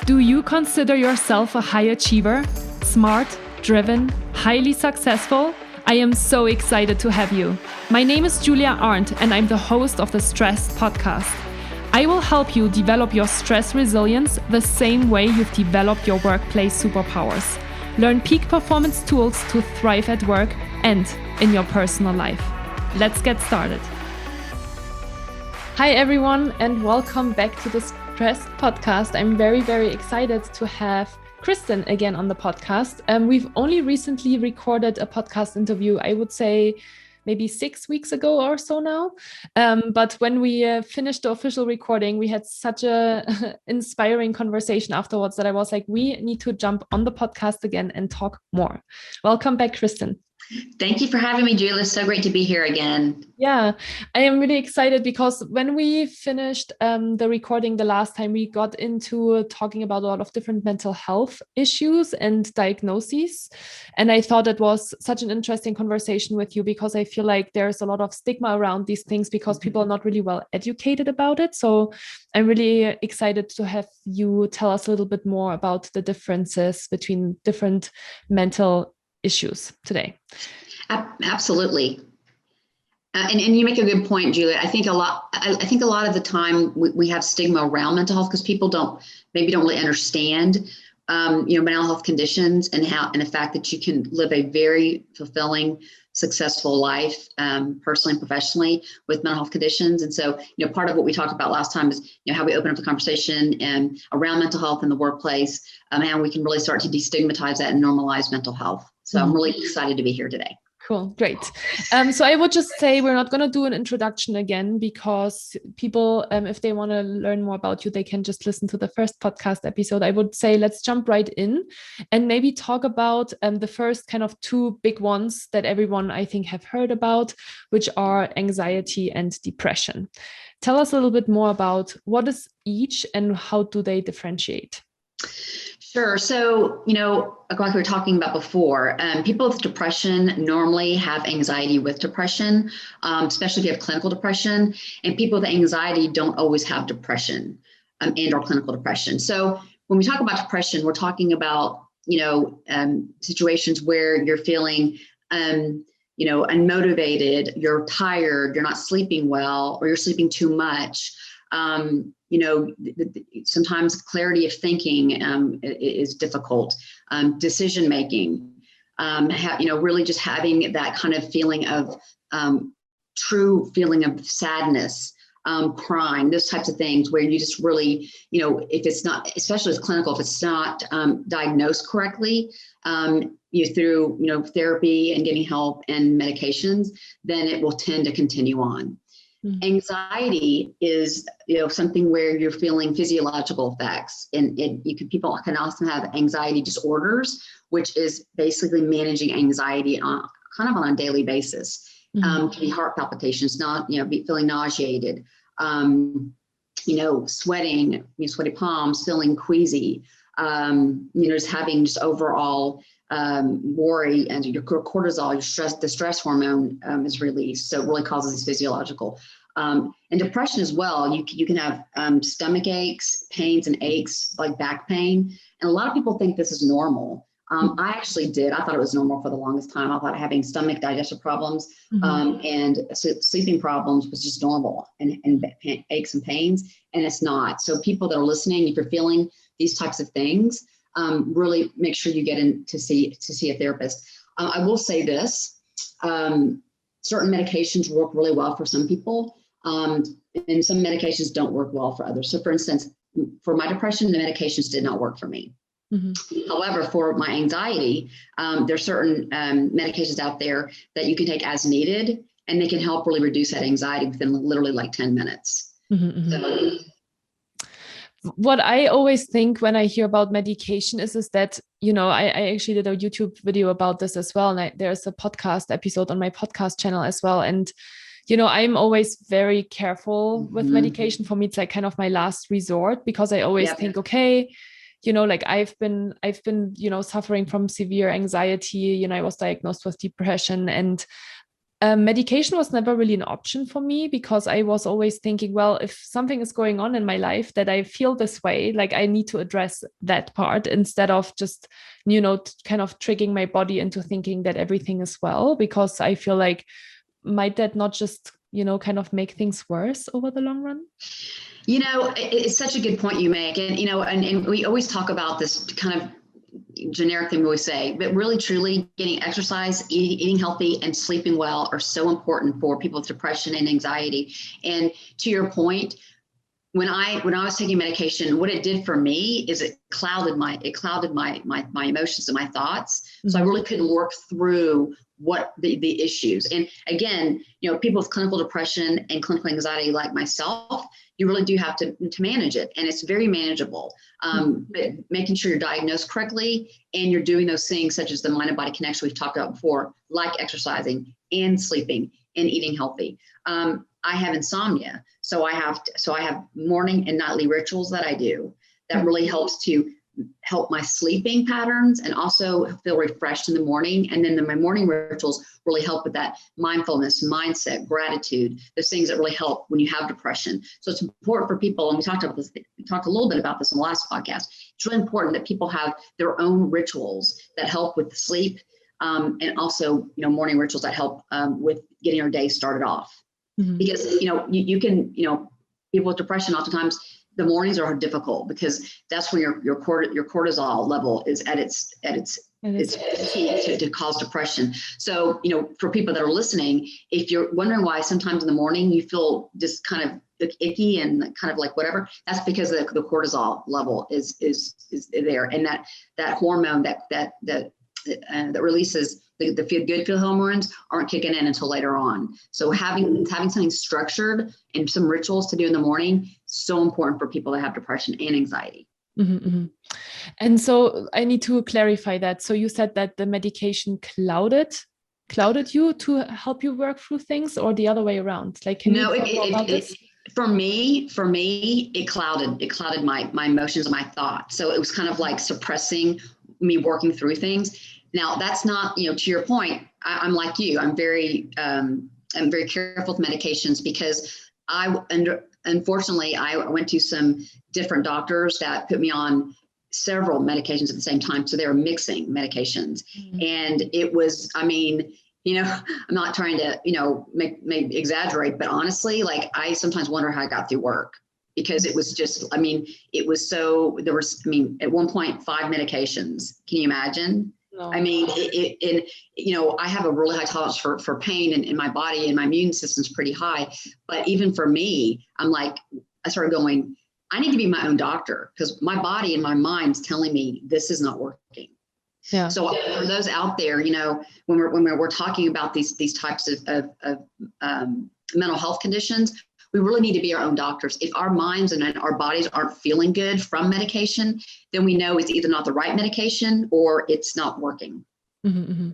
Do you consider yourself a high achiever? Smart, driven, highly successful? I am so excited to have you. My name is Julia Arndt and I'm the host of the Stress Podcast. I will help you develop your stress resilience the same way you've developed your workplace superpowers. Learn peak performance tools to thrive at work and in your personal life. Let's get started. Hi everyone and welcome back to the Stress Podcast. I'm very, very excited to have Kristin again on the podcast. We've only recently recorded a podcast interview, I would say maybe 6 weeks ago or so now. But when we finished the official recording, we had such a inspiring conversation afterwards that I was like, we need to jump on the podcast again and talk more. Welcome back, Kristin. Thank you for having me, Julia. It's so great to be here again. Yeah, I am really excited because when we finished the recording the last time, we got into talking about a lot of different mental health issues and diagnoses. And I thought it was such an interesting conversation with you because I feel like there's a lot of stigma around these things because people are not really well educated about it. So I'm really excited to have you tell us a little bit more about the differences between different mental issues today. Absolutely. And you make a good point, Julia. I think a lot of the time we have stigma around mental health because people don't really understand, mental health conditions and the fact that you can live a very fulfilling, successful life, personally and professionally with mental health conditions. And so, part of what we talked about last time is, how we open up the conversation and around mental health in the workplace, and how we can really start to destigmatize that and normalize mental health. So I'm really excited to be here today. Cool. Great. So I would just say we're not going to do an introduction again because people, if they want to learn more about you, they can just listen to the first podcast episode. I would say let's jump right in and maybe talk about the first kind of two big ones that everyone, I think, have heard about, which are anxiety and depression. Tell us a little bit more about what is each and how do they differentiate? Sure. So, like we were talking about before, people with depression normally have anxiety with depression, especially if you have clinical depression, and people with anxiety don't always have depression and or clinical depression. So when we talk about depression, we're talking about, situations where you're feeling, unmotivated, you're tired, you're not sleeping well, or you're sleeping too much. Sometimes clarity of thinking is difficult. Decision making, really just having that kind of feeling of true feeling of sadness, crying, those types of things where you just really, if it's not, especially as clinical, if it's not diagnosed correctly, through therapy and getting help and medications, then it will tend to continue on. Anxiety is, something where you're feeling physiological effects, and people can also have anxiety disorders, which is basically managing anxiety on a daily basis. Can be heart palpitations, feeling nauseated, sweating, sweaty palms, feeling queasy, just having just overall worry, and your cortisol, the stress hormone is released. So it really causes these physiological and depression as well. You can have stomach aches, pains and aches like back pain. And a lot of people think this is normal. I actually did. I thought it was normal for the longest time. I thought having stomach digestive problems and sleeping problems was just normal and aches and pains. And it's not. So people that are listening, if you're feeling these types of things, really make sure you get in to see a therapist. I will say this, certain medications work really well for some people, and some medications don't work well for others. So for instance, for my depression, the medications did not work for me. However, for my anxiety, there are certain medications out there that you can take as needed, and they can help really reduce that anxiety within literally like 10 minutes. So, what I always think when I hear about medication is that, I actually did a YouTube video about this as well. And there's a podcast episode on my podcast channel as well. And, I'm always very careful with medication. For me, it's like kind of my last resort because I always think, okay, I've been, suffering from severe anxiety, I was diagnosed with depression, and Medication was never really an option for me because I was always thinking, well, if something is going on in my life that I feel this way, like I need to address that part instead of just, kind of tricking my body into thinking that everything is well, because I feel like might that not just, kind of make things worse over the long run? It's such a good point you make. And, and we always talk about this kind of generic thing we always say, but really truly getting exercise, eating healthy, and sleeping well are so important for people with depression and anxiety. And to your point, when I was taking medication, what it did for me is it clouded my emotions and my thoughts. So I really couldn't work through what the issues. And again, people with clinical depression and clinical anxiety like myself, you really do have to manage it. And it's very manageable. But making sure you're diagnosed correctly and you're doing those things such as the mind and body connection we've talked about before, like exercising and sleeping and eating healthy. I have insomnia. So I have morning and nightly rituals that I do that really helps to help my sleeping patterns and also feel refreshed in the morning. And then my morning rituals really help with that mindfulness, mindset, gratitude, those things that really help when you have depression. So it's important for people, and we talked a little bit about this in the last podcast. It's really important that people have their own rituals that help with the sleep, and also, morning rituals that help with getting your day started off. Mm-hmm. Because, you can, people with depression, oftentimes the mornings are difficult because that's when your cortisol level is at its peak to cause depression. So, for people that are listening, if you're wondering why sometimes in the morning you feel just kind of icky and kind of like whatever, that's because the cortisol level is there. And that hormone that releases the feel-good hormones aren't kicking in until later on. So having something structured and some rituals to do in the morning, so important for people that have depression and anxiety. Mm-hmm, mm-hmm. And so I need to clarify that. So you said that the medication clouded you to help you work through things, or the other way around? Like, can you talk more about this? For me, it clouded my emotions and my thoughts. So it was kind of like suppressing me working through things. Now that's not, to your point, I'm like you, I'm very careful with medications because unfortunately I went to some different doctors that put me on several medications at the same time. So they were mixing medications. Mm-hmm. And it was, I'm not trying to, make exaggerate, but honestly, like I sometimes wonder how I got through work. Because it was just, it was so, there was, at one point, 5 medications. Can you imagine? No. I have a really high tolerance for pain in my body, and my immune system's pretty high. But even for me, I started going, I need to be my own doctor because my body and my mind's telling me this is not working. Yeah. So for those out there, when we're talking about these types of mental health conditions, we really need to be our own doctors. If our minds and our bodies aren't feeling good from medication, then we know it's either not the right medication or it's not working. Mm-hmm, mm-hmm.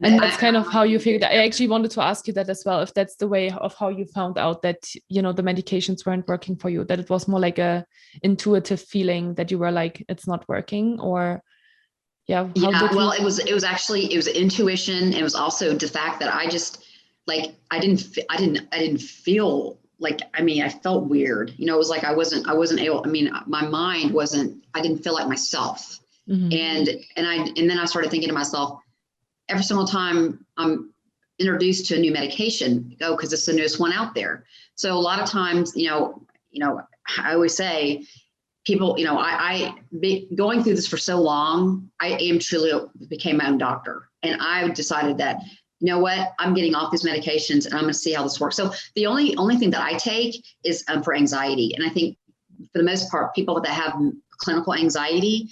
And that's kind of how you figured that. I actually wanted to ask you that as well, if that's the way of how you found out that, the medications weren't working for you, that it was more like a intuitive feeling that you were like, it's not working, or yeah. Well, it was intuition. It was also the fact that I just, like, I didn't feel like, I felt weird, it was like, I wasn't able, my mind wasn't, I didn't feel like myself. Mm-hmm. And then I started thinking to myself, every single time I'm introduced to a new medication, because it's the newest one out there. So a lot of times, I always say, people, going through this for so long, I became my own doctor. And I decided that, you know what, I'm getting off these medications and I'm going to see how this works. So the only thing that I take is for anxiety. And I think for the most part, people that have clinical anxiety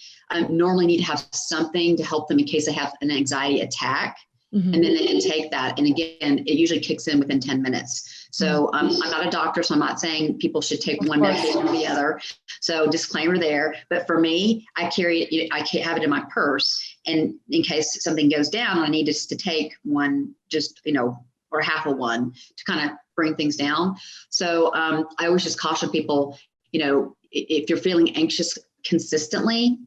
normally need to have something to help them in case they have an anxiety attack. Mm-hmm. And then they can take that. And again, it usually kicks in within 10 minutes. So I'm not a doctor, so I'm not saying people should take one medication or the other. So disclaimer there. But for me, I carry it, I can't have it in my purse. And in case something goes down, I need just to take one, or half of one to kind of bring things down. So I always just caution people, if you're feeling anxious consistently,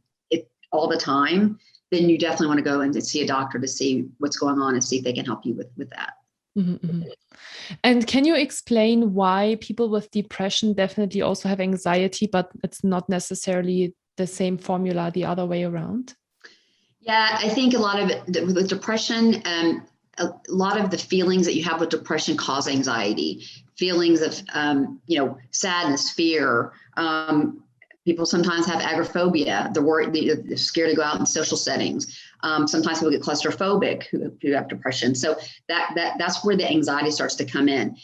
all the time, then you definitely want to go and see a doctor to see what's going on and see if they can help you with that. Mm-hmm. And can you explain why people with depression definitely also have anxiety, but it's not necessarily the same formula the other way around? Yeah, I think a lot of it with depression, a lot of the feelings that you have with depression cause anxiety, feelings of, sadness, fear. People sometimes have agoraphobia. They're worried, they're scared to go out in social settings. Sometimes people get claustrophobic who have depression. So that's where the anxiety starts to come in.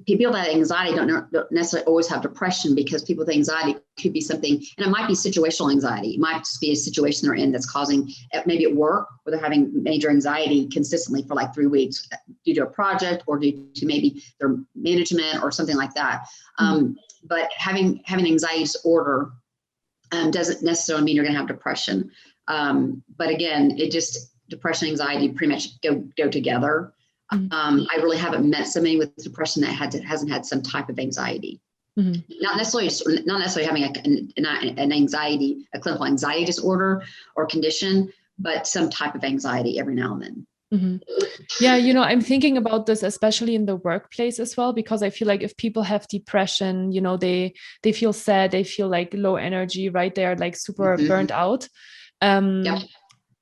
People that have anxiety don't necessarily always have depression, because people with anxiety could be something, and it might be situational anxiety. It might just be a situation they're in that's causing, maybe at work, where they're having major anxiety consistently for like 3 weeks due to a project or due to maybe their management or something like that. But having anxiety disorder doesn't necessarily mean you're going to have depression. But again, depression and anxiety pretty much go together. I really haven't met somebody with depression that hasn't had some type of anxiety. Not necessarily having an anxiety, a clinical anxiety disorder or condition, but some type of anxiety every now and then. Yeah, I'm thinking about this, especially in the workplace as well, because I feel like if people have depression, they feel sad, they feel like low energy, right? They're like super burnt out. Yep.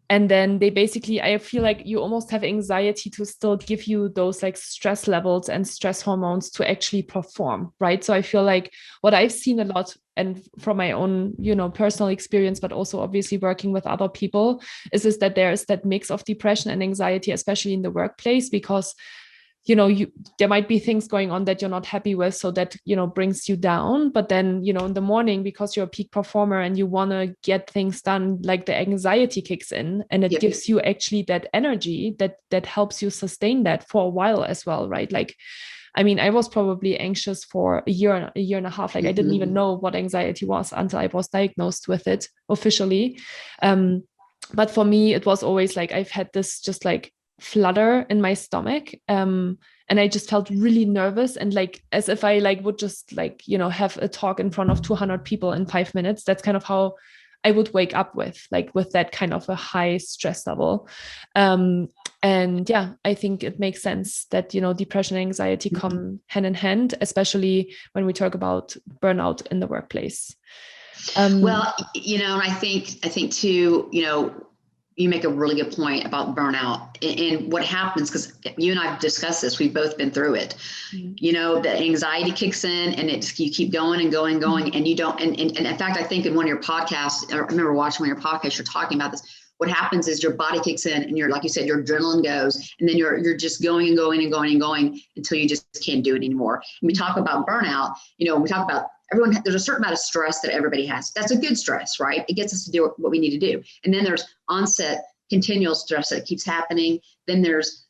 And then they basically, I feel like you almost have anxiety to still give you those like stress levels and stress hormones to actually perform, right? So I feel like what I've seen a lot, and from my own, personal experience, but also obviously working with other people, is that there is that mix of depression and anxiety, especially in the workplace, because there might be things going on that you're not happy with, so that brings you down. But then in the morning, because you're a peak performer and you want to get things done, like the anxiety kicks in, and it gives you actually that energy that helps you sustain that for a while as well, right? Like, I mean, I was probably anxious for a year and a half. Like, I didn't even know what anxiety was until I was diagnosed with it officially. But for me, it was always like I've had this just like flutter in my stomach, and I just felt really nervous, and like as if I like would just like have a talk in front of 200 people in 5 minutes. That's kind of how I would wake up with that kind of a high stress level. And yeah, I think it makes sense that depression and anxiety come hand in hand, especially when we talk about burnout in the workplace. Well, and I think too, you make a really good point about burnout and what happens, because you and I've discussed this. We've both been through it. The anxiety kicks in, and you keep going and going, and you don't. And in fact, I think in one of your podcasts, I remember watching one of your podcasts, you're talking about this. What happens is your body kicks in, and you're, like you said, your adrenaline goes, and then you're just going and going and going and going until you just can't do it anymore. And we talk about burnout, we talk about there's a certain amount of stress that everybody has. That's a good stress, right? It gets us to do what we need to do. And then there's onset continual stress that keeps happening. Then there's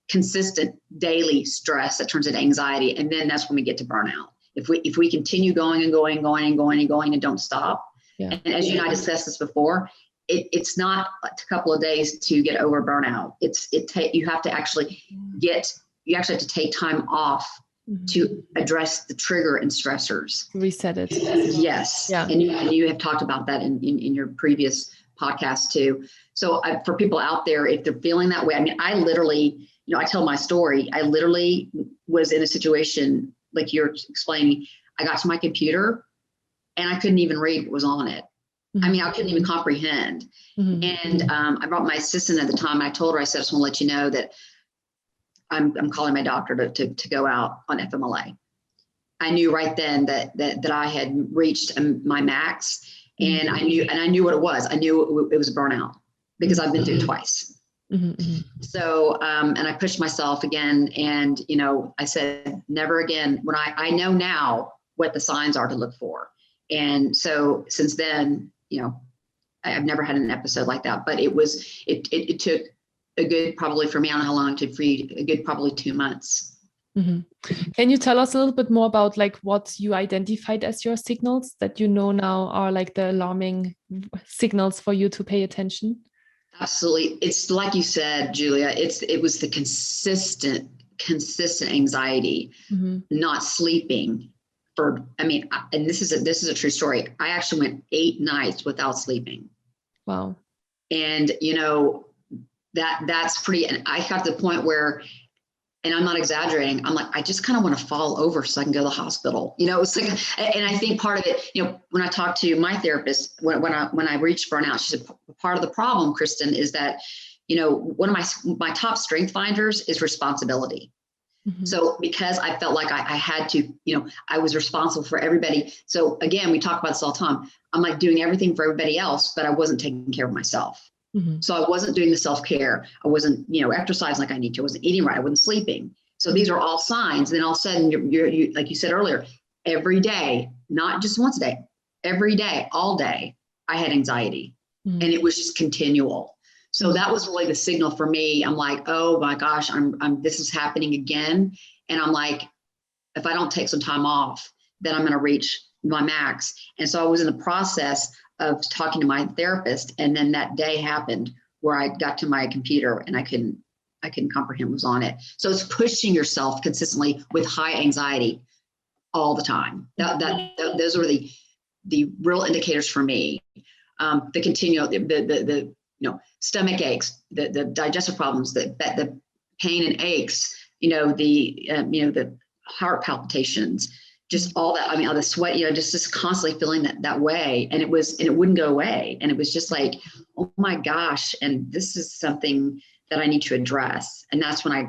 consistent daily stress that turns into anxiety. And then that's when we get to burnout. If we continue going and going and going and going and going and don't stop. Yeah. And as you and I discussed this before, it's not a couple of days to get over burnout. You have to actually have to take time off to address the trigger and stressors. Reset it. Yes. Yeah. And you have talked about that in your previous podcast too. So for people out there, if they're feeling that way, I mean, I literally, I tell my story. I literally was in a situation like you're explaining. I got to my computer and I couldn't even read what was on it. I mean, I couldn't even comprehend. And I brought my assistant at the time. I told her, I said, I just want to let you know that I'm calling my doctor to go out on FMLA. I knew right then that I had reached my max, and I knew what it was. I knew it was a burnout because I've been through it twice. So, and I pushed myself again, and, I said, never again. When I know now what the signs are to look for. And so since then, I've never had an episode like that, but it took a good, probably for me, I don't know how long it took for you, a good, probably 2 months. Can you tell us a little bit more about like what you identified as your signals that now are like the alarming signals for you to pay attention? Absolutely. It's like you said, Julia, it was the consistent anxiety, not sleeping. And this is a true story. I actually went 8 nights without sleeping. Wow. And that's pretty, and I got to the point where And I'm not exaggerating. I'm like, I just kind of want to fall over so I can go to the hospital. It's like, and I think part of it, when I talk to my therapist, when I reached burnout, she said, part of the problem, Kristin, is that, one of my top strength finders is responsibility. Mm-hmm. So because I felt like I had to, I was responsible for everybody. So again, we talk about this all the time. I'm like doing everything for everybody else, but I wasn't taking care of myself. Mm-hmm. So I wasn't doing the self-care. I wasn't, exercising like I need to. I wasn't eating right. I wasn't sleeping. So these are all signs. And then all of a sudden, you like you said earlier, every day, not just once a day, every day, all day, I had anxiety, and it was just continual. So that was really the signal for me. I'm like, oh my gosh, this is happening again. And I'm like, if I don't take some time off, then I'm going to reach my max. And so I was in the process of talking to my therapist. And then that day happened where I got to my computer and I couldn't comprehend what was on it. So it's pushing yourself consistently with high anxiety all the time. Those are the real indicators for me. The continual, the stomach aches, the digestive problems, the pain and aches, the heart palpitations, just all that. I mean, all the sweat, just constantly feeling that way. And it wouldn't go away. And it was just like, oh my gosh. And this is something that I need to address. And that's when I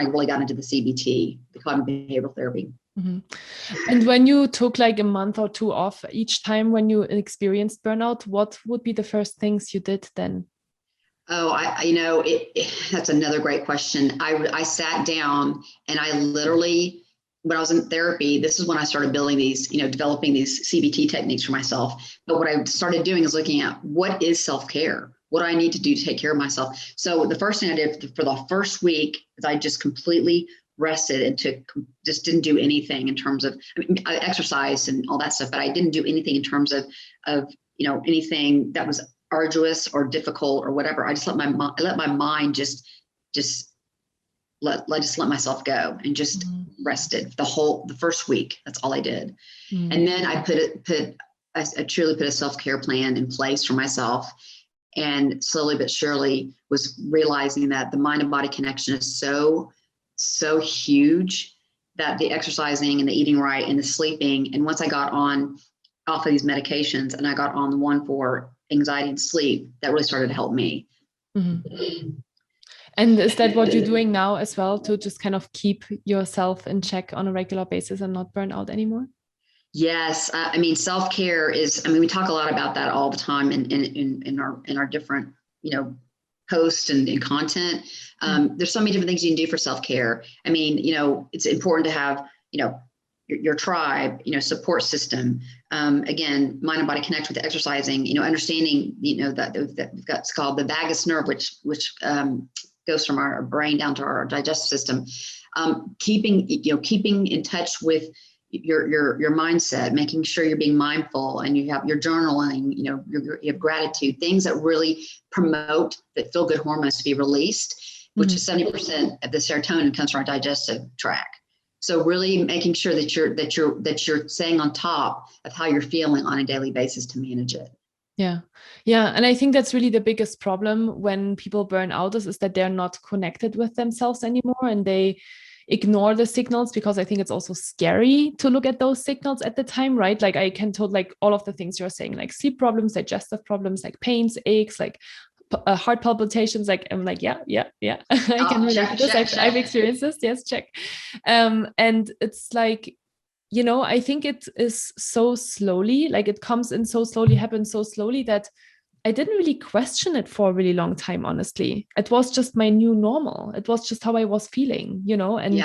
really got into the CBT, the cognitive behavioral therapy. Mm-hmm. And when you took like a month or two off each time when you experienced burnout, what would be the first things you did then? Oh, that's another great question. I sat down and I literally, when I was in therapy, this is when I started building these, developing these CBT techniques for myself. But what I started doing is looking at what is self-care? What do I need to do to take care of myself? So the first thing I did for the first week is I just completely rested and just didn't do anything in terms of, I exercised and all that stuff, but I didn't do anything in terms of anything that was arduous or difficult or whatever. I just let my mind just let myself go and just rested the first week. That's all I did. And then I I truly put a self-care plan in place for myself. And slowly but surely was realizing that the mind and body connection is so huge, that the exercising and the eating right and the sleeping. And once I got off of these medications and I got on the one for anxiety and sleep, that really started to help me. Mm-hmm. And is that what you're doing now as well, to just kind of keep yourself in check on a regular basis and not burn out anymore? Yes. Self-care is, we talk a lot about that all the time in our different, posts and content. There's so many different things you can do for self-care. It's important to have, your tribe, support system. Again, mind and body connect with exercising, understanding, that it's called the vagus nerve, which goes from our brain down to our digestive system. Keeping in touch with your mindset, making sure you're being mindful and you have your journaling, you have gratitude, things that really promote the feel good hormones to be released, which is 70% of the serotonin comes from our digestive tract. So really making sure that you're staying on top of how you're feeling on a daily basis to manage it. Yeah. And I think that's really the biggest problem when people burn out is that they're not connected with themselves anymore, and they ignore the signals, because I think it's also scary to look at those signals at the time, right? Like I can tell like all of the things you're saying, like sleep problems, digestive problems, like pains, aches, like heart palpitations. Like I'm like, yeah. I can relate to this. I've experienced this. Yes, check. And it's like, I think it is so slowly, like it comes in so slowly, happens so slowly that I didn't really question it for a really long time, honestly. It was just my new normal. It was just how I was feeling, and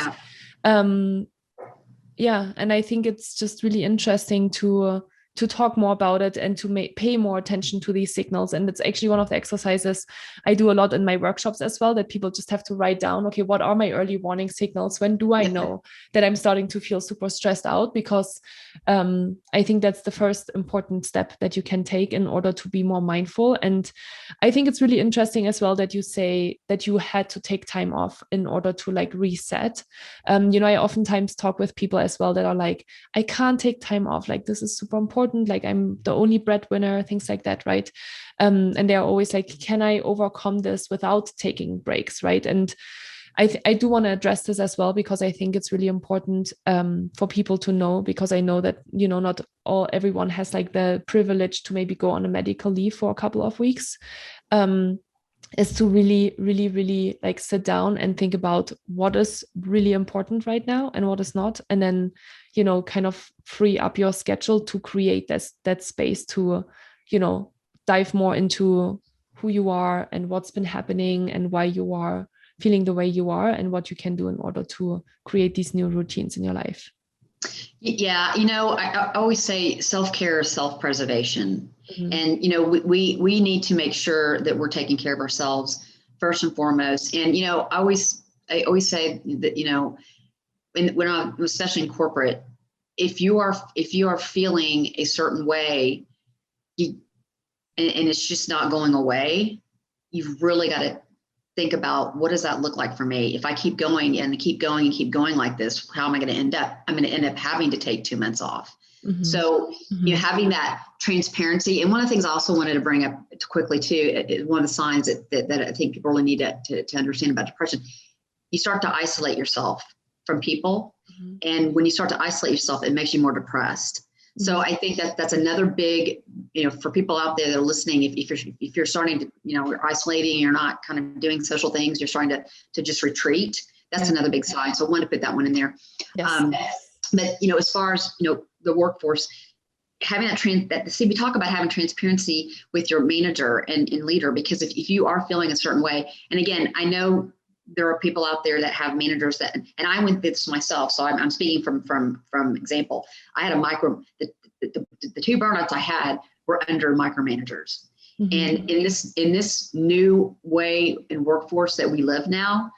and I think it's just really interesting to talk more about it and to pay more attention to these signals. And it's actually one of the exercises I do a lot in my workshops as well, that people just have to write down, okay, what are my early warning signals? When do I know that I'm starting to feel super stressed out? Because I think that's the first important step that you can take in order to be more mindful. And I think it's really interesting as well that you say that you had to take time off in order to like reset. I oftentimes talk with people as well that are like, I can't take time off. Like, this is super important. Like, I'm the only breadwinner, things like that, right? And they're always like, can I overcome this without taking breaks, right? And I do want to address this as well, because I think it's really important for people to know, because I know that, not everyone has like the privilege to maybe go on a medical leave for a couple of weeks. Is to really, really, really like sit down and think about what is really important right now and what is not. And then, kind of free up your schedule to create that space to, dive more into who you are and what's been happening and why you are feeling the way you are and what you can do in order to create these new routines in your life. Yeah. I always say self-care is self-preservation. Mm-hmm. And, we need to make sure that we're taking care of ourselves first and foremost. And, I always say that, when I'm, especially in corporate, if you are feeling a certain way, and it's just not going away, you've really got to think about, what does that look like for me? If I keep going and keep going and keep going like this, how am I going to end up? I'm going to end up having to take 2 months off. Mm-hmm. So, having that transparency. And one of the things I also wanted to bring up quickly too, one of the signs that I think people really need to understand about depression, you start to isolate yourself from people. Mm-hmm. And when you start to isolate yourself, it makes you more depressed. Mm-hmm. So I think that's another big, for people out there that are listening, if you're starting to, you're isolating, you're not kind of doing social things, you're starting to just retreat. That's another big sign. So I wanted to put that one in there. Yes. But, as far as, the workforce, having we talk about having transparency with your manager and leader, because if you are feeling a certain way, and again, I know there are people out there that have managers and I went through this myself. So I'm speaking from example. I had the 2 burnouts I had were under micromanagers. Mm-hmm. And in this new way in workforce that we live now,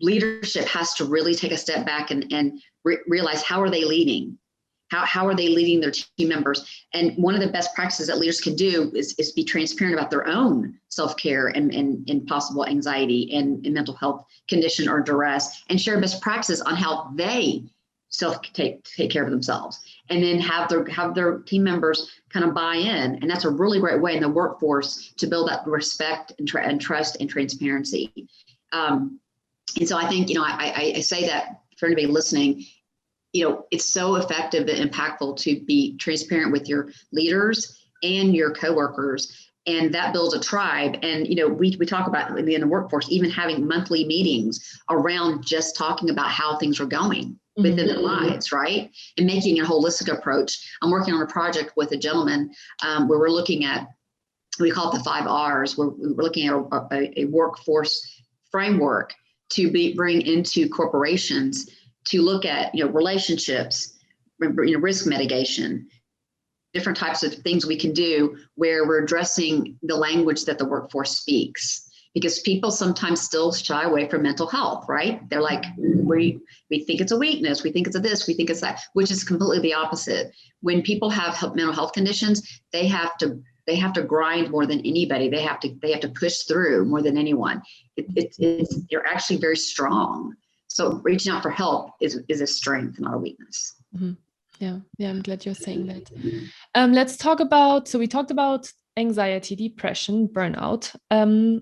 leadership has to really take a step back and realize, how are they leading? How are they leading their team members? And one of the best practices that leaders can do is be transparent about their own self-care and possible anxiety and mental health condition or duress, and share best practices on how they take care of themselves, and then have their team members kind of buy in. And that's a really great way in the workforce to build that respect and trust and transparency. And so I think, I say that for anybody listening, it's so effective and impactful to be transparent with your leaders and your coworkers, and that builds a tribe. And, we talk about in the workforce, even having monthly meetings around just talking about how things are going within their lives, right? And making a holistic approach. I'm working on a project with a gentleman where we're looking at, we call it the 5 R's, where we're looking at a workforce framework to bring into corporations to look at, relationships, risk mitigation, different types of things we can do where we're addressing the language that the workforce speaks. Because people sometimes still shy away from mental health, right? They're like, we think it's a weakness, we think it's a this, we think it's that, which is completely the opposite. When people have mental health conditions, they have to grind more than anybody. They have to push through more than anyone. They're actually very strong. So reaching out for help is a strength, not a weakness. Mm-hmm. Yeah, I'm glad you're saying that. Let's talk about, so we talked about anxiety, depression, burnout.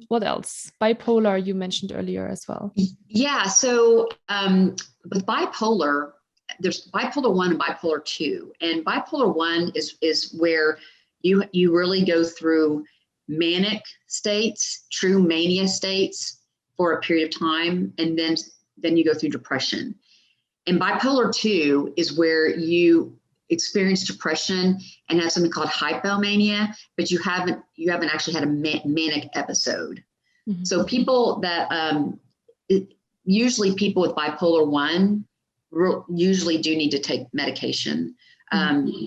What else? Bipolar, you mentioned earlier as well. Yeah, so with bipolar, there's bipolar 1 and bipolar 2. And bipolar 1 is where you really go through manic states, true mania states for a period of time, and then you go through depression. And bipolar 2 is where you experience depression and have something called hypomania, but you haven't actually had a manic episode. Mm-hmm. So people that usually people with bipolar 1 usually do need to take medication,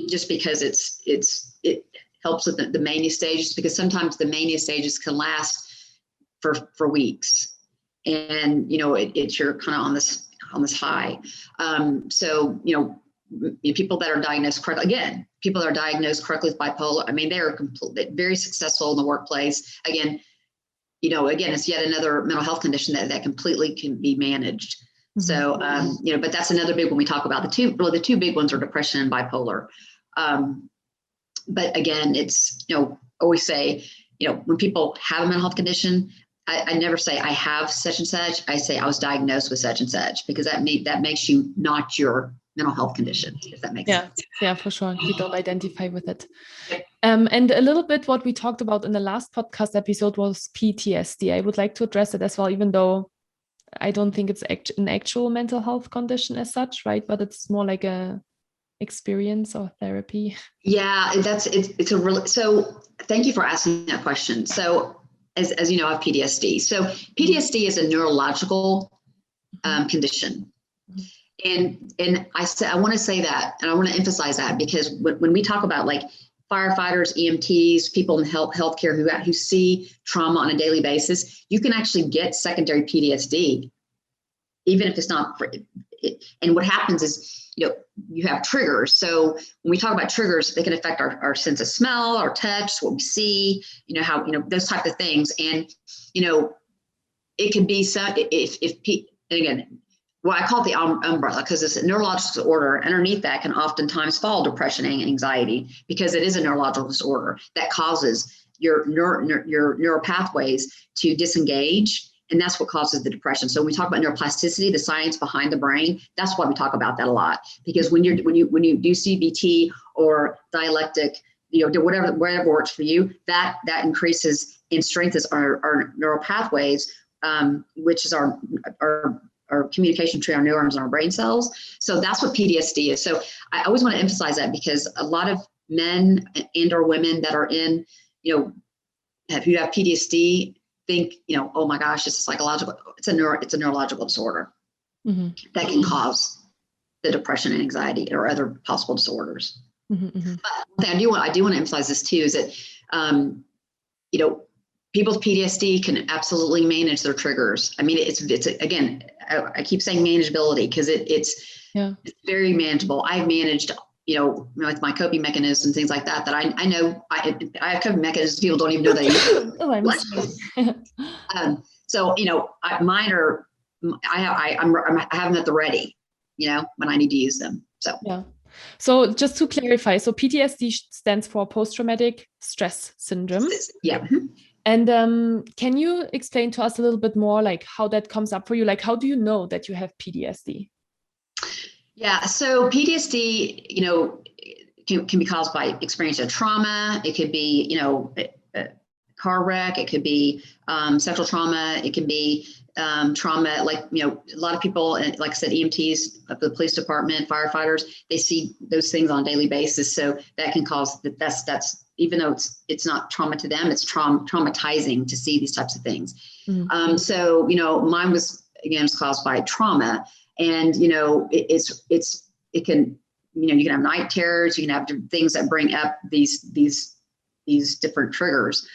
just because it helps with the mania stages, because sometimes the mania stages can last for weeks. And, you're kind of on this high. So, people that are diagnosed correctly, again, people that are diagnosed correctly with bipolar, I mean, they're very successful in the workplace. Again, it's yet another mental health condition that completely can be managed. Mm-hmm. So, but that's another big one we talk about. The two big ones are depression and bipolar. But again, it's, always say, when people have a mental health condition, I never say I have such and such. I say I was diagnosed with such and such, because that makes you not your mental health condition, if that makes sense. Yeah, for sure. You don't identify with it. And a little bit what we talked about in the last podcast episode was PTSD. I would like to address it as well, even though I don't think it's an actual mental health condition as such, right? But it's more like a experience or therapy. Yeah, it's a really, so thank you for asking that question. So as you know, I have PTSD. So PTSD is a neurological condition. And I want to say that, and I want to emphasize that, because when we talk about like firefighters, EMTs, people in healthcare who see trauma on a daily basis, you can actually get secondary PTSD, even if it's not. And what happens is, you have triggers. So when we talk about triggers, they can affect our sense of smell, our touch, what we see, how, those type of things. And, it can be some, and again, well, I call it the umbrella, because it's a neurological disorder. Underneath that can oftentimes fall depression and anxiety, because it is a neurological disorder that causes your neural pathways to disengage. And that's what causes the depression. So when we talk about neuroplasticity, the science behind the brain, that's why we talk about that a lot. Because when you do CBT or dialectic, whatever works for you, that increases and strengthens our neural pathways, which is our communication between our neurons and our brain cells. So that's what PTSD is. So I always want to emphasize that, because a lot of men and or women that are in, who have PTSD think, oh my gosh, it's psychological. It's a neurological disorder that can cause the depression and anxiety or other possible disorders. But one thing I do want to emphasize this too, is that, people with PTSD can absolutely manage their triggers. I mean, it's again, I keep saying manageability, because it's very manageable. I've managed, with my coping mechanisms, things like that, I know I have coping mechanisms people don't even know they use. So, mine are, I have them at the ready, when I need to use them. So, yeah. So just to clarify, so PTSD stands for post-traumatic stress syndrome. Yeah. And can you explain to us a little bit more, like how that comes up for you? Like, how do you know that you have PTSD? Yeah, so PTSD, can be caused by experience of trauma. It could be, a car wreck. It could be sexual trauma. It can be trauma, like, a lot of people, like I said, EMTs, the police department, firefighters, they see those things on a daily basis. So that can cause that's even though it's not trauma to them, it's traumatizing to see these types of things. So, mine was caused by trauma, and, it can, you can have night terrors, you can have things that bring up these different triggers.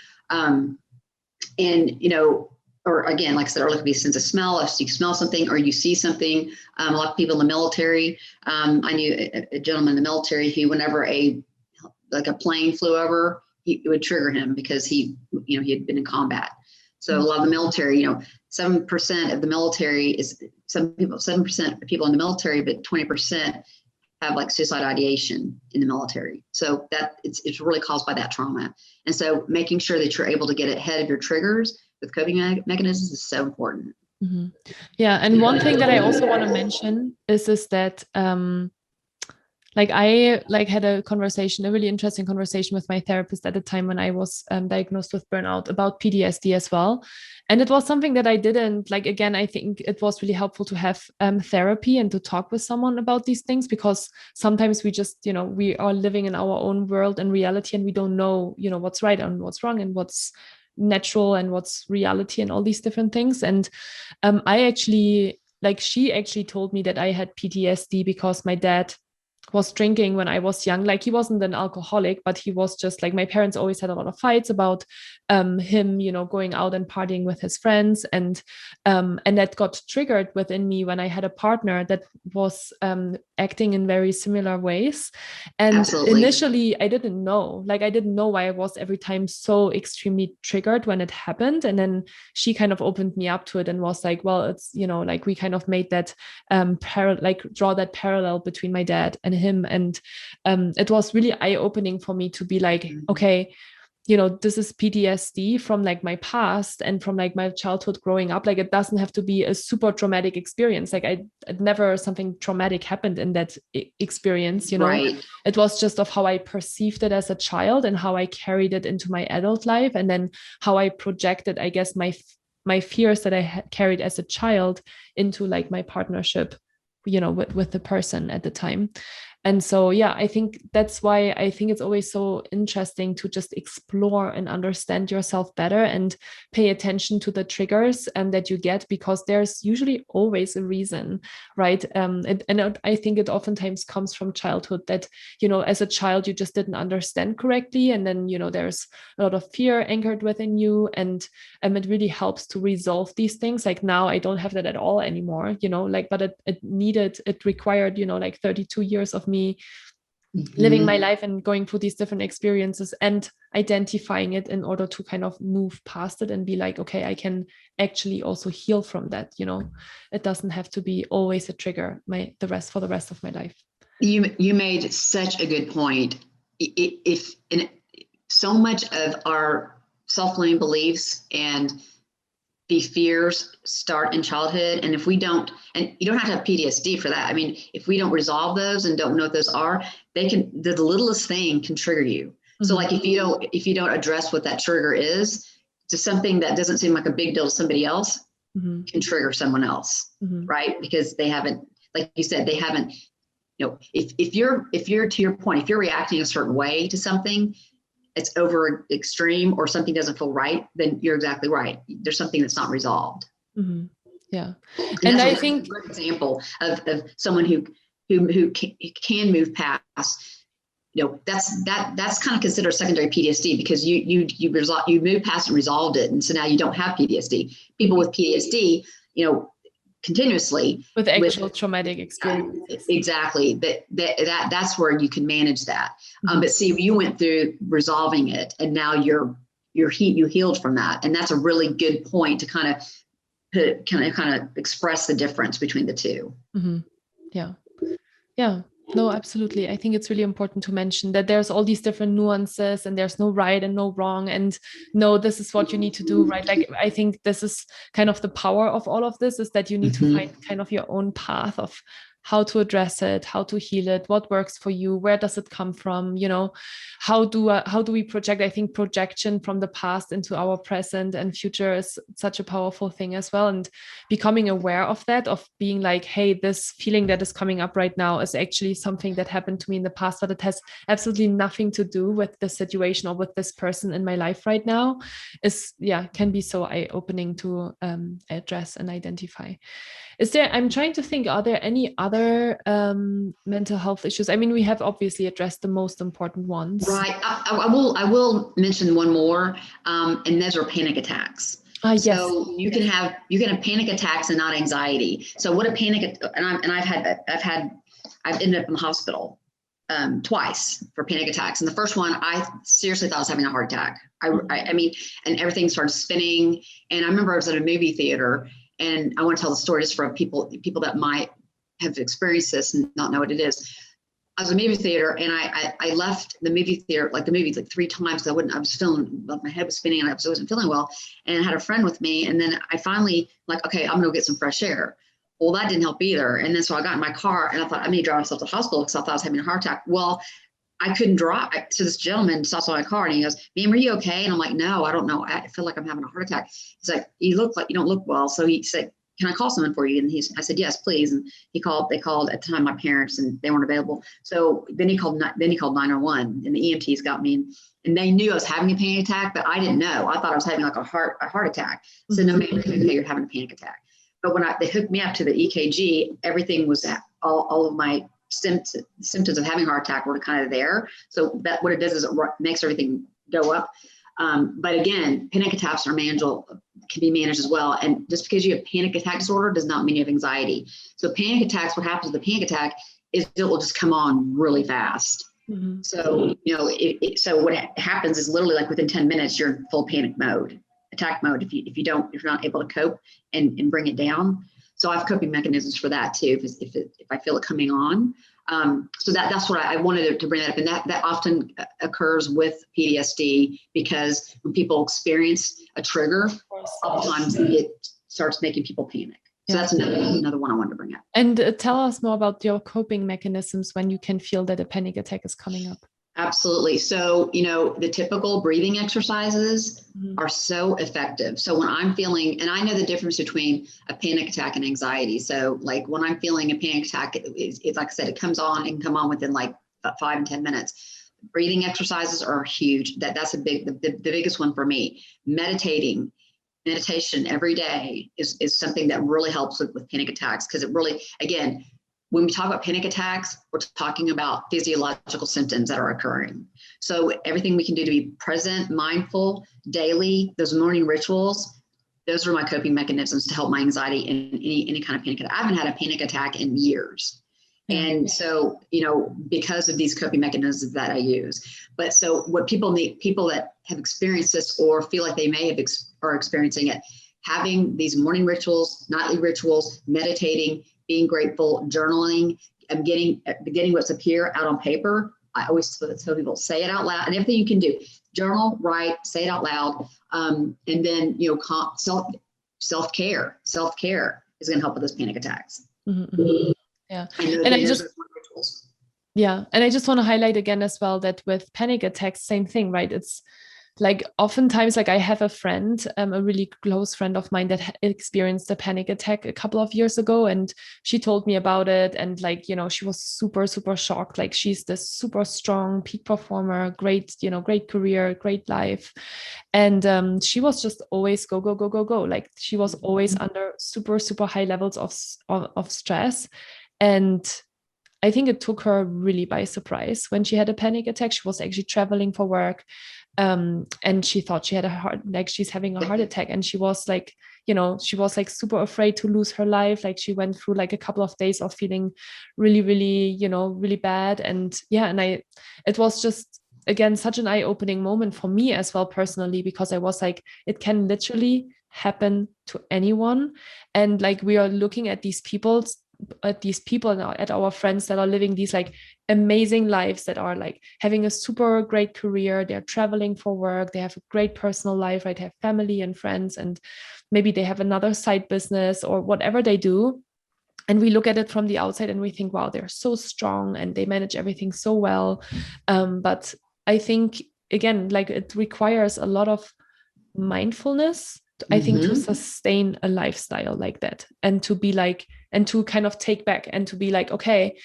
Or again, like I said earlier, it could be a sense of smell. If you smell something or you see something, a lot of people in the military, I knew a gentleman in the military who, whenever a plane flew over, it would trigger him, because he had been in combat. So a lot of the military, 7% of the military is 7% of people in the military, but 20% have like suicide ideation in the military. So that it's really caused by that trauma. And so making sure that you're able to get ahead of your triggers with coping mechanisms is so important. Yeah. And one thing that I also want to mention is that I had a really interesting conversation with my therapist at the time when I was diagnosed with burnout about PTSD as well. And it was something that I didn't again, I think it was really helpful to have therapy and to talk with someone about these things, because sometimes we just, we are living in our own world and reality, and we don't know, what's right and what's wrong and what's natural and what's reality and all these different things. And she actually told me that I had PTSD because my dad was drinking when I was young. Like, he wasn't an alcoholic, but he was just my parents always had a lot of fights about him, going out and partying with his friends. And that got triggered within me when I had a partner that was acting in very similar ways. And Absolutely. Initially I didn't know why I was every time so extremely triggered when it happened. And then she kind of opened me up to it and was like, well, it's, we kind of made that draw that parallel between my dad and him. And it was really eye-opening for me to be like, okay, this is PTSD from like my past and from like my childhood growing up. Like it doesn't have to be a super traumatic experience. Like I never something traumatic happened in that experience, Right. It was just of how I perceived it as a child and how I carried it into my adult life, and then how I projected, I guess, my fears that I carried as a child into like my partnership, with the person at the time. And so, yeah, I think that's why I think it's always so interesting to just explore and understand yourself better and pay attention to the triggers that you get, because there's usually always a reason, right? And I think it oftentimes comes from childhood that, as a child, you just didn't understand correctly. And then, there's a lot of fear anchored within you. And it really helps to resolve these things. Like now I don't have that at all anymore, but it required, like 32 years of me living my life and going through these different experiences and identifying it in order to kind of move past it and be like, okay, I can actually also heal from that. It doesn't have to be always a trigger for the rest of my life. You made such a good point. If so much of our self-limiting beliefs and the fears start in childhood. And if we don't, and you don't have to have PTSD for that. I mean, if we don't resolve those and don't know what those are, the littlest thing can trigger you. Mm-hmm. So like if you don't address what that trigger is, to something that doesn't seem like a big deal to somebody else, mm-hmm. can trigger someone else, mm-hmm. right? Because they haven't, like you said, if you're to your point, if you're reacting a certain way to something, it's over extreme or something doesn't feel right, then you're exactly right. There's something that's not resolved. Mm-hmm. Yeah. And I think a good example of someone who can move past, that's kind of considered secondary PTSD, because you moved past and resolved it. And so now you don't have PTSD. People with PTSD, continuously with actual traumatic experience. Exactly. That's where you can manage that. Mm-hmm. But see, you went through resolving it, and now you healed from that. And that's a really good point to kind of express the difference between the two. Mm-hmm. Yeah. No, absolutely. I think it's really important to mention that there's all these different nuances, and there's no right and no wrong, and no, this is what you need to do, right? Like, I think this is kind of the power of all of this, is that you need mm-hmm. to find kind of your own path of how to address it, how to heal it, what works for you, where does it come from, how do we project? I think projection from the past into our present and future is such a powerful thing as well. And becoming aware of that, of being like, hey, this feeling that is coming up right now is actually something that happened to me in the past, but it has absolutely nothing to do with the situation or with this person in my life right now, can be so eye-opening to address and identify. I'm trying to think, are there any other mental health issues? I mean, we have obviously addressed the most important ones. Right. I will mention one more, and those are panic attacks. Yes. So you can have panic attacks and not anxiety. So what a panic, I've ended up in the hospital twice for panic attacks. And the first one, I seriously thought I was having a heart attack. I mean, and everything started spinning. And I remember I was at a movie theater, and I want to tell the story just for people that might have experienced this and not know what it is. I was in a movie theater, and I left the movie theater, like the movie, like 3 times. I was feeling, like my head was spinning and I wasn't feeling well. And I had a friend with me. And then I finally okay, I'm going to go get some fresh air. Well, that didn't help either. And then so I got in my car, and I thought I may drive myself to the hospital because I thought I was having a heart attack. Well, I couldn't drive. So this gentleman stops by my car, and he goes, "Ma'am, are you okay?" And I'm like, "No, I don't know. I feel like I'm having a heart attack." He's like, "You don't look well." So he said, "Can I call someone for you?" And I said, "Yes, please." And they called at the time my parents, and they weren't available. So then he called 911, and the EMTs got me, and they knew I was having a panic attack, but I didn't know. I thought I was having like a heart attack. So no, ma'am, you're having a panic attack. But when they hooked me up to the EKG, everything was all of my symptoms of having a heart attack were kind of there. So that what it does is it makes everything go up. But again, panic attacks can be managed as well. And just because you have panic attack disorder does not mean you have anxiety. So panic attacks, what happens with the panic attack is it will just come on really fast. Mm-hmm. So, so what happens is literally like within 10 minutes, you're in full panic mode, attack mode. If you're not able to cope and bring it down. So I have coping mechanisms for that too. If I feel it coming on, So that's what I wanted to bring that up. And that often occurs with PTSD, because when people experience a trigger, oftentimes it starts making people panic. So that's another one I wanted to bring up. And tell us more about your coping mechanisms when you can feel that a panic attack is coming up. Absolutely. So, the typical breathing exercises are so effective. So when I'm feeling, and I know the difference between a panic attack and anxiety. So like when I'm feeling a panic attack, it's like I said, it can come on within like 5 and 10 minutes. Breathing exercises are huge. That's the biggest one for me. Meditation every day is something that really helps with panic attacks, because it really, again, when we talk about panic attacks, we're talking about physiological symptoms that are occurring. So everything we can do to be present, mindful, daily, those morning rituals, those are my coping mechanisms to help my anxiety in any kind of panic attack. I haven't had a panic attack in years. And so, because of these coping mechanisms that I use. But so what people that have experienced this or feel like they may have are experiencing it, having these morning rituals, nightly rituals, meditating, being grateful, journaling, and getting what's up here out on paper. I always tell people, say it out loud, and everything you can do, journal, write, say it out loud. And then, self-care is going to help with those panic attacks. Mm-hmm. Yeah. And I just want to highlight again as well that with panic attacks, same thing, right? It's like oftentimes, like I have a friend, a really close friend of mine that experienced a panic attack a couple of years ago, and she told me about it. And like, she was super, super shocked. Like she's this super strong peak performer, great career, great life. And she was just always go. Like she was always under super, super high levels of stress. And I think it took her really by surprise when she had a panic attack. She was actually traveling for work. And she thought she had she's having a heart attack. And she was like, super afraid to lose her life. Like she went through like a couple of days of feeling really, really, really bad. And it was just, again, such an eye-opening moment for me as well, personally, because I was like, it can literally happen to anyone. And like, we are looking at these people now, at our friends that are living these like amazing lives, that are like having a super great career, they're traveling for work, they have a great personal life, right? They have family and friends, and maybe they have another side business or whatever they do. And we look at it from the outside and we think, wow, they're so strong and they manage everything so well. But I think, again, like it requires a lot of mindfulness, I think, to sustain a lifestyle like that, and to be like, and to kind of take back and to be like, okay,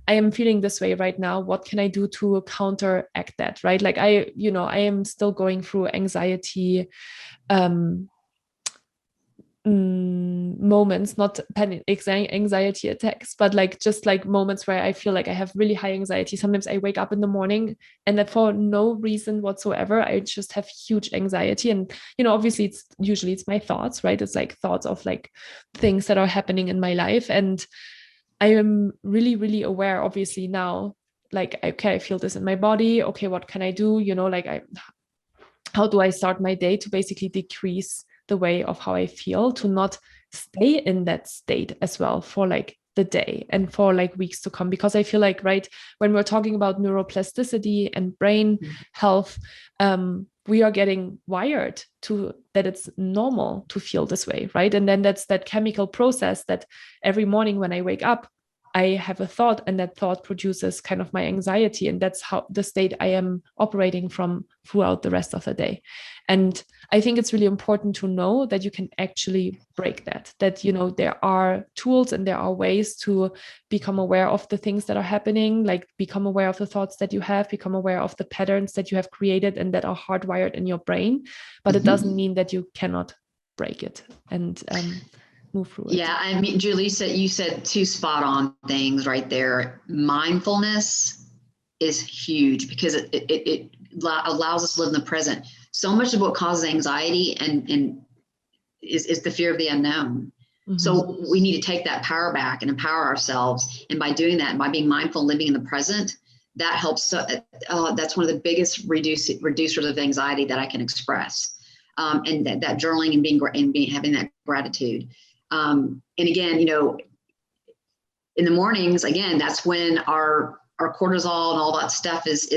I am feeling this way right now. What can I do to counteract that? Right. Like I am still going through anxiety moments, not panic anxiety attacks, but like just like moments where I feel like I have really high anxiety. Sometimes I wake up in the morning and that for no reason whatsoever, I just have huge anxiety. And obviously it's my thoughts, right? It's like thoughts of like things that are happening in my life. And I am really, really aware, obviously, now, like, okay, I feel this in my body. Okay, what can I do? How do I start my day to basically decrease the way of how I feel, to not stay in that state as well for like the day and for like weeks to come? Because I feel like, right, when we're talking about neuroplasticity and brain health, we are getting wired to that it's normal to feel this way, right? And then that's that chemical process that every morning when I wake up, I have a thought, and that thought produces kind of my anxiety. And that's how the state I am operating from throughout the rest of the day. And I think it's really important to know that you can actually break that, there are tools and there are ways to become aware of the things that are happening, like become aware of the thoughts that you have, become aware of the patterns that you have created and that are hardwired in your brain. But it doesn't mean that you cannot break it and move through it. Yeah, I mean, Julie, you said two spot on things right there. Mindfulness is huge because it allows us to live in the present. So much of what causes anxiety and is the fear of the unknown. So we need to take that power back and empower ourselves. And by doing that, by being mindful and living in the present, that helps. That's one of the biggest reducers of anxiety that I can express. And that journaling and having that gratitude. And again, in the mornings, again, that's when our cortisol and all that stuff is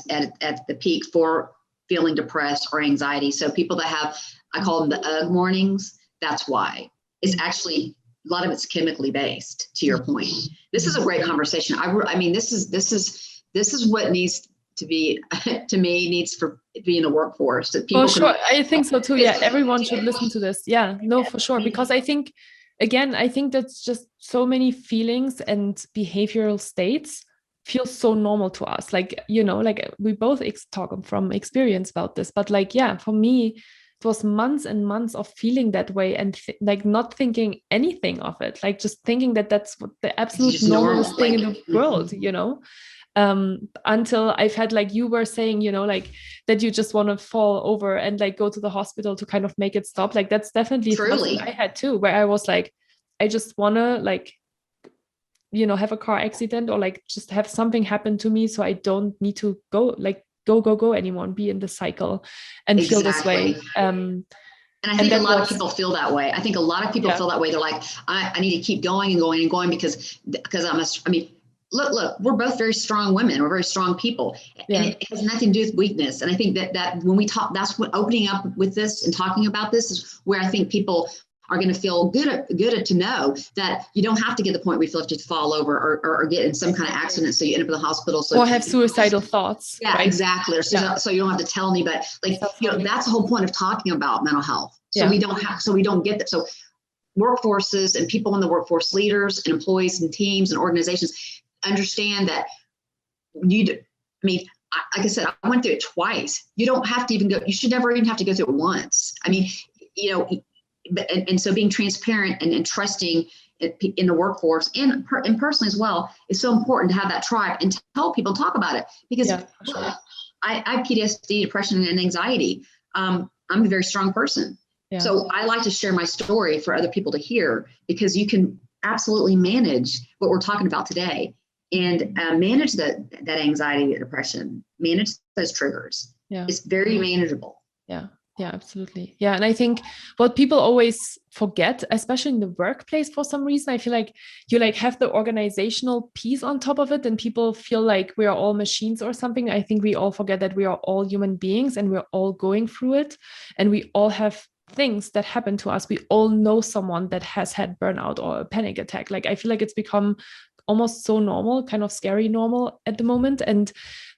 at the peak for feeling depressed or anxiety. So people that have, I call them the UGG mornings, that's why. It's actually, a lot of it's chemically based, to your point. This is a great conversation. I mean, this is what needs to be, to me, needs for be in the workforce. That people for sure. I think so too. Yeah, everyone should listen to this. Yeah, no, for sure. Because I think, again, I think that's just so many feelings and behavioral states feel so normal to us. Like, you know, like we both talk from experience about this, but like, yeah, for me, it was months and months of feeling that way and like not thinking anything of it, like just thinking that that's what the absolute normalest thing in the world, you know. Until I've had, like you were saying, you know, like that you just want to fall over and like go to the hospital to kind of make it stop. Like that's definitely something I had too, where I was like, I just want to like, you know, have a car accident or like just have something happen to me so I don't need to go anymore and be in the cycle and feel this way. And I think a lot of people feel that way. I think a lot of people feel that way. They're like, I need to keep going and going and going because I mean, look, we're both very strong women. We're very strong people. And it has nothing to do with weakness. And I think that when we talk, that's what opening up with this and talking about this is where I think people are going to feel good to know that you don't have to get to the point where you feel like you fall over or get in some kind of accident so you end up in the hospital. So or have suicidal thoughts. Yeah, right? Exactly. Or so you don't have to tell anybody. Like, you know, that's the whole point of talking about mental health. So we don't get that. So workforces and people in the workforce, leaders and employees and teams and organizations understand that like I said, I went through it twice. You don't have to even go. You should never even have to go through it once. I mean, you know, and so being transparent and trusting in the workforce and personally as well is so important to have that tribe and tell people, talk about it, because I have PTSD, depression, and anxiety. I'm a very strong person. So I like to share my story for other people to hear, because you can absolutely manage what we're talking about today and manage that anxiety, depression, manage those triggers. It's very manageable. Yeah, absolutely. Yeah. And I think what people always forget, especially in the workplace, for some reason, I feel like you like have the organizational piece on top of it and people feel like we are all machines or something. I think we all forget that we are all human beings and we're all going through it. And we all have things that happen to us. We all know someone that has had burnout or a panic attack. Like, I feel like it's become almost so normal, kind of scary normal at the moment. And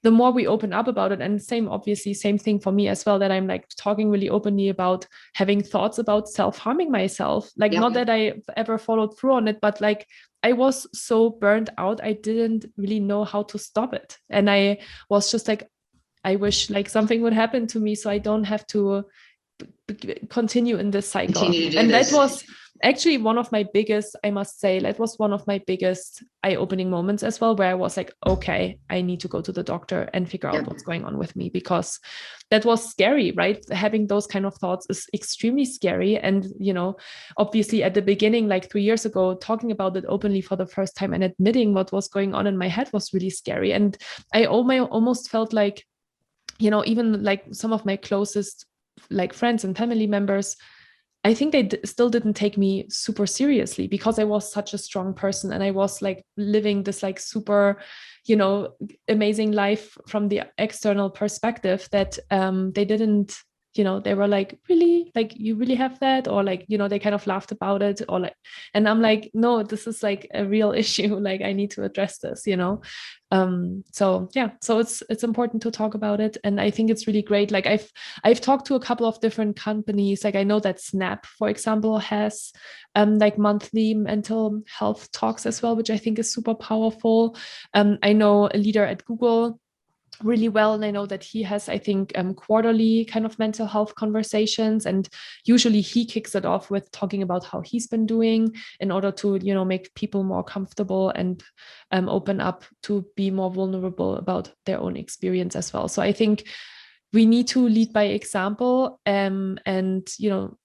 the more we open up about it, and obviously same thing for me as well, that I'm like talking really openly about having thoughts about self-harming myself. Like, not that I ever followed through on it, but like I was so burnt out, I didn't really know how to stop it. And I was just like, I wish like something would happen to me so I don't have to continue in this cycle. And that was actually one of my biggest, I must say, that was one of my biggest eye-opening moments as well, where I was like, okay, I need to go to the doctor and figure out what's going on with me, because that was scary, right? Having those kind of thoughts is extremely scary. And, you know, obviously at the beginning, like 3 years ago, talking about it openly for the first time and admitting what was going on in my head was really scary. And I almost felt like, you know, even like some of my closest like friends and family members, I think they still didn't take me super seriously, because I was such a strong person and I was like living this like super, you know, amazing life from the external perspective, that they didn't, you know, they were like, really, like, you really have that? Or like, you know, they kind of laughed about it, or like, and I'm like, no, this is like a real issue. Like, I need to address this, you know? So yeah, so it's important to talk about it. And I think it's really great. Like I've talked to a couple of different companies. Like I know that Snap, for example, has like monthly mental health talks as well, which I think is super powerful. I know a leader at Google really well, and I know that he has, I think, quarterly kind of mental health conversations, and usually he kicks it off with talking about how he's been doing in order to, you know, make people more comfortable and open up to be more vulnerable about their own experience as well. So I think we need to lead by example, and, you know,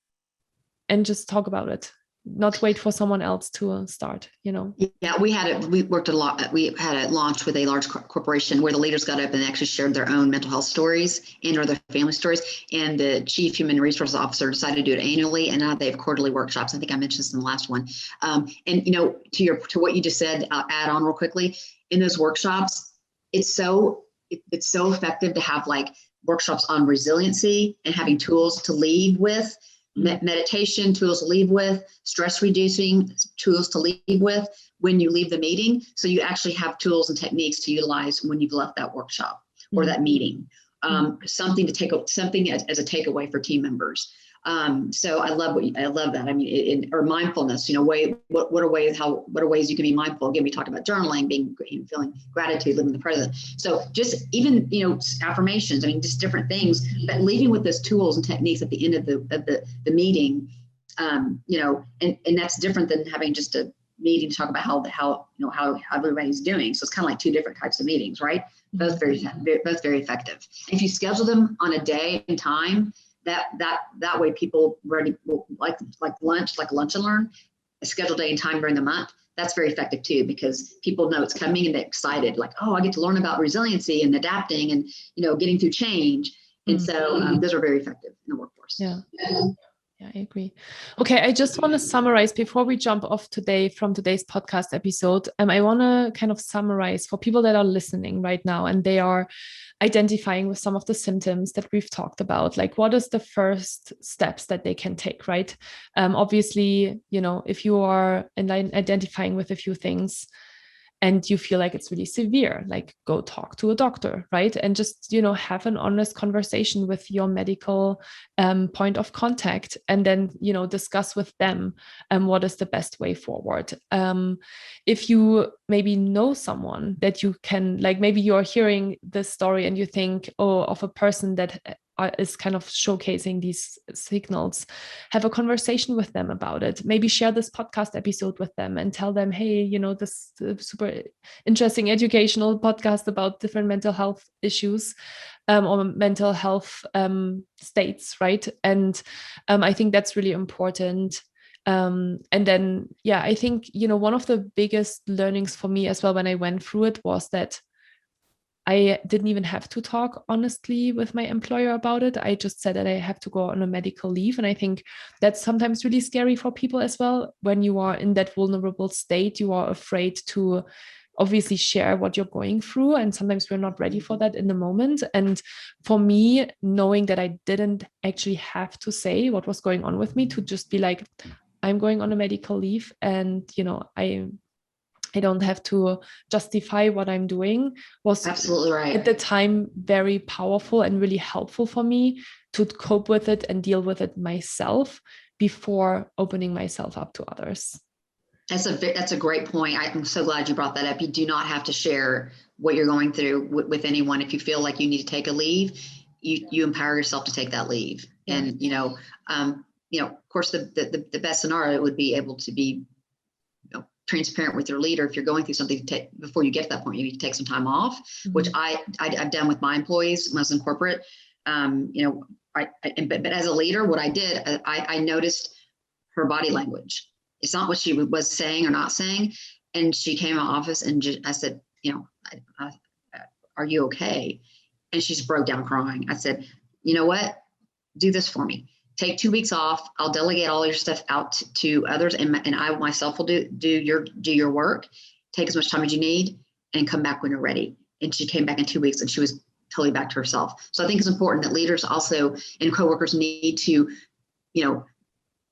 and just talk about it. not wait for someone else to start, you know? Yeah, we worked a lot. We had a launch with a large corporation where the leaders got up and actually shared their own mental health stories or their family stories. And the chief human resources officer decided to do it annually. And now they have quarterly workshops. I think I mentioned this in the last one. And, you know, to what you just said, I'll add on real quickly. In those workshops, it's so effective to have like workshops on resiliency and having tools to lead with. Meditation tools to leave with, stress reducing tools to leave with when you leave the meeting. So you actually have tools and techniques to utilize when you've left that workshop or that meeting. Something as a takeaway for team members. So I love that. I mean, or mindfulness, you know, what are ways you can be mindful? Again, we talked about journaling, feeling gratitude, living the present. So just even, you know, affirmations, I mean, just different things, but leaving with those tools and techniques at the end of the meeting, you know, and that's different than having just a meeting to talk about how everybody's doing. So it's kind of like two different types of meetings, right? Both very effective. If you schedule them on a day and time, that way people like lunch and learn, a scheduled day and time during the month. That's very effective too, because people know it's coming and they're excited, like, oh, I get to learn about resiliency and adapting and, you know, getting through change. And so those are very effective in the workforce. Yeah. Yeah, I agree. Okay, I just want to summarize before we jump off today from today's podcast episode. I want to kind of summarize for people that are listening right now and they are identifying with some of the symptoms that we've talked about. Like, what is the first steps that they can take, right? Obviously, you know, if you are identifying with a few things, and you feel like it's really severe, like go talk to a doctor, right? And just, you know, have an honest conversation with your medical point of contact, and then, you know, discuss with them what is the best way forward. If you maybe know someone that you can, like, maybe you're hearing this story and you think, oh, of a person that is kind of showcasing these signals, have a conversation with them about it. Maybe share this podcast episode with them and tell them, hey, you know, this super interesting educational podcast about different mental health issues or mental health states, right? And I think that's really important. And then, yeah, I think, you know, one of the biggest learnings for me as well when I went through it was that I didn't even have to talk honestly with my employer about it. I just said that I have to go on a medical leave. And I think that's sometimes really scary for people as well. When you are in that vulnerable state, you are afraid to obviously share what you're going through. And sometimes we're not ready for that in the moment. And for me, knowing that I didn't actually have to say what was going on with me, to just be like, I'm going on a medical leave and, you know, I don't have to justify what I'm doing, was absolutely right. At the time very powerful and really helpful for me to cope with it and deal with it myself before opening myself up to others. That's a great point. I'm so glad you brought that up. You do not have to share what you're going through with anyone. If you feel like you need to take a leave, you empower yourself to take that leave. Yeah. And, you know, of course, the best scenario would be able to be transparent with your leader. If you're going through something, before you get to that point, you need to take some time off, which I've done with my employees when I was in corporate. But as a leader, what I did, I noticed her body language. It's not what she was saying or not saying. And she came in my office and I said, you know, are you okay? And she just broke down crying. I said, you know what? Do this for me. Take 2 weeks off. I'll delegate all your stuff out to others, and I myself will do your work. Take as much time as you need, and come back when you're ready. And she came back in 2 weeks, and she was totally back to herself. So I think it's important that leaders also and coworkers need to, you know,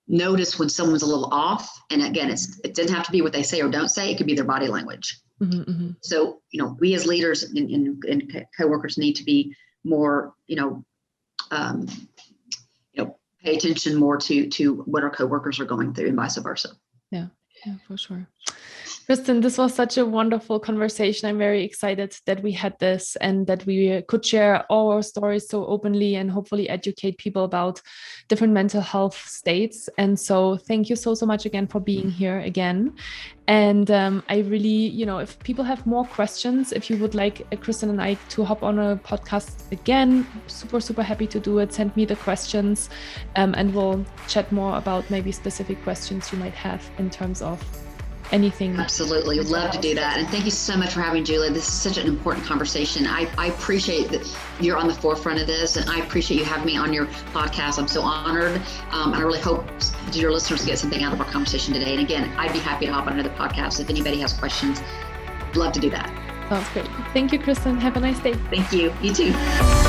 notice when someone's a little off. And again, it doesn't have to be what they say or don't say. It could be their body language. So, you know, we as leaders and coworkers need to be more, pay attention more to what our coworkers are going through and vice versa. Yeah, for sure. Kristin, this was such a wonderful conversation. I'm very excited that we had this and that we could share all our stories so openly and hopefully educate people about different mental health states. And so thank you so much again for being here again. And I really, if people have more questions, if you would like Kristin and I to hop on a podcast again, super happy to do it. Send me the questions and we'll chat more about maybe specific questions you might have in terms of anything. Absolutely. Love to do that. And thank you so much for having Julia. This is such an important conversation. I appreciate that you're on the forefront of this, and I appreciate you having me on your podcast. I'm so honored. And I really hope your listeners get something out of our conversation today. And again, I'd be happy to hop on another podcast if anybody has questions. Love to do that. Sounds great. Thank you, Kristin. Have a nice day. Thank you. You too.